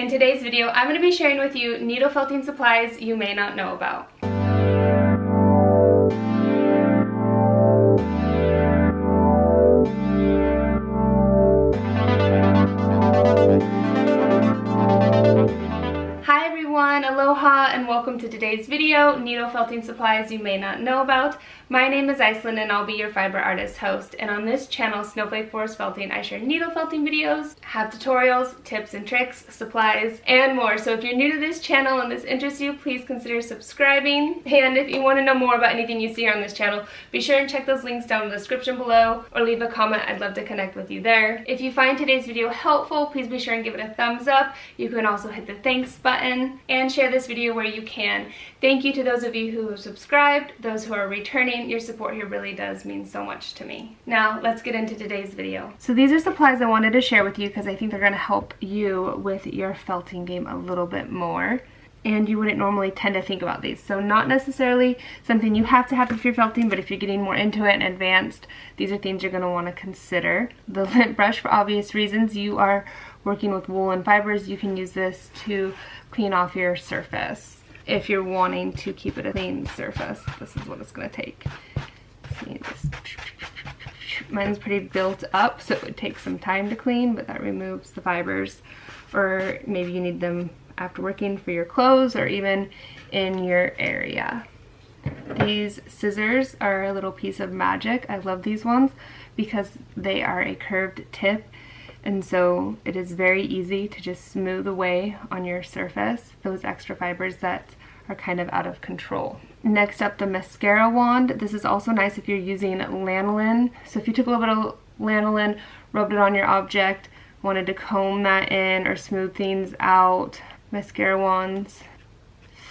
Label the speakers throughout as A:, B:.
A: In today's video, I'm going to be sharing with you needle felting supplies you may not know about. Hi everyone, aloha and welcome to today's video, needle felting supplies you may not know about. My name is Iceland and I'll be your fiber artist host, and on this channel, SnowflakeForestFelting, I share needle felting videos, have tutorials, tips and tricks, supplies, and more. So if you're new to this channel and this interests you, please consider subscribing. And if you want to know more about anything you see here on this channel, be sure and check those links down in the description below or leave a comment. I'd love to connect with you there. If you find today's video helpful, please be sure and give it a thumbs up. You can also hit the thanks button and share this video where you can. Thank you to those of you who have subscribed, those who are returning. Your support here really does mean so much to me. Now let's get into today's video. So these are supplies I wanted to share with you because I think they're going to help you with your felting game a little bit more. And you wouldn't normally tend to think about these. So not necessarily something you have to have if you're felting, but if you're getting more into it and advanced, these are things you're going to want to consider. The lint brush, for obvious reasons, you are working with wool and fibers, you can use this to clean off your surface. If you're wanting to keep it a clean surface, this is what it's going to take. See, mine's pretty built up, so it would take some time to clean, but that removes the fibers. Or maybe you need them after working for your clothes or even in your area. These scissors are a little piece of magic. I love these ones because they are a curved tip, and so it is very easy to just smooth away on your surface those extra fibers that are kind of out of control. Next up, the mascara wand. This is also nice if you're using lanolin. So if you took a little bit of lanolin, rubbed it on your object, wanted to comb that in or smooth things out, mascara wands,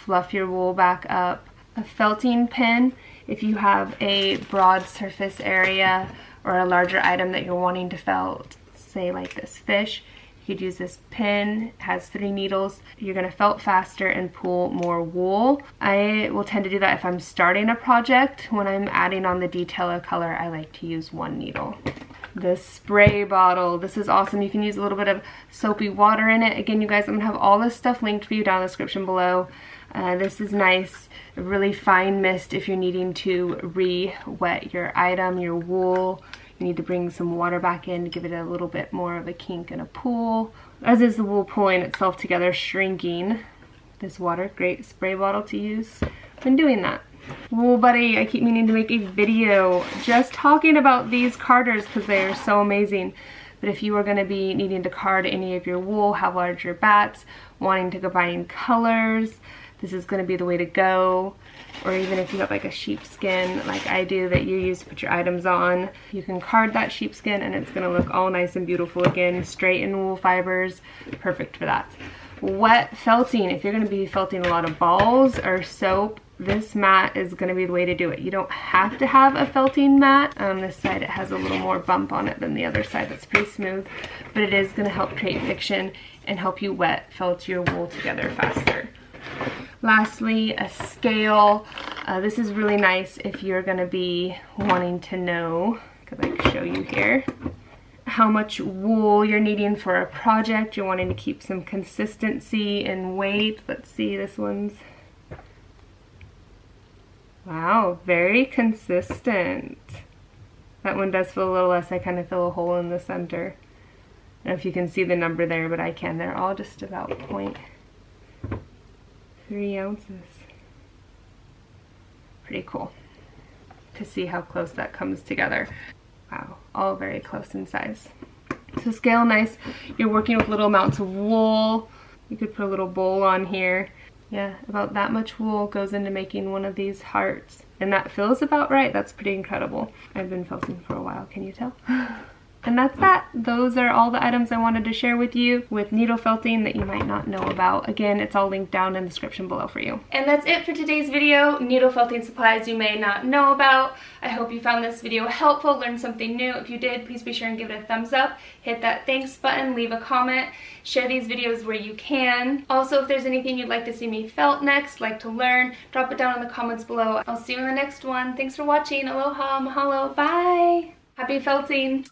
A: fluff your wool back up. A felting pin, if you have a broad surface area or a larger item that you're wanting to felt, say like this fish, you could use this pin. It has 3 needles. You're going to felt faster and pull more wool. I will tend to do that if I'm starting a project. When I'm adding on the detail or color, I like to use 1 needle. The spray bottle. This is awesome. You can use a little bit of soapy water in it. Again, you guys, I'm going to have all this stuff linked for you down in the description below. This is nice. A really fine mist if you're needing to re-wet your item, your wool. You need to bring some water back in to give it a little bit more of a kink and a pull. As is the wool pulling itself together, shrinking. This water, great spray bottle to use when doing that. Wool buddy, I keep meaning to make a video just talking about these carders because they are so amazing. But if you are going to be needing to card any of your wool, have larger bats, wanting to combine colors, this is going to be the way to go. Or even if you have like a sheepskin like I do that you use to put your items on, you can card that sheepskin and it's going to look all nice and beautiful again. Straight in wool fibers, perfect for that. Wet felting, if you're going to be felting a lot of balls or soap, this mat is going to be the way to do it. You don't have to have a felting mat. On this side it has a little more bump on it than the other side that's pretty smooth, but it is going to help create friction and help you wet felt your wool together faster. Lastly, a scale. This is really nice if you're going to be wanting to know, because I can show you here, how much wool you're needing for a project. You're wanting to keep some consistency in weight. Let's see, this one's, wow, very consistent. That one does feel a little less. I kind of feel a hole in the center. I don't know if you can see the number there, but I can. They're all just about 0.3 ounces. Pretty cool to see how close that comes together. Wow, all very close in size. So scale nice. You're working with little amounts of wool. You could put a little bowl on here. Yeah, about that much wool goes into making one of these hearts. And that feels about right. That's pretty incredible. I've been felting for a while, can you tell? And that's that. Those are all the items I wanted to share with you with needle felting that you might not know about. Again, it's all linked down in the description below for you. And that's it for today's video, needle felting supplies you may not know about. I hope you found this video helpful, learned something new. If you did, please be sure and give it a thumbs up. Hit that thanks button, leave a comment, share these videos where you can. Also, if there's anything you'd like to see me felt next, like to learn, drop it down in the comments below. I'll see you in the next one. Thanks for watching. Aloha, mahalo, bye. Happy felting.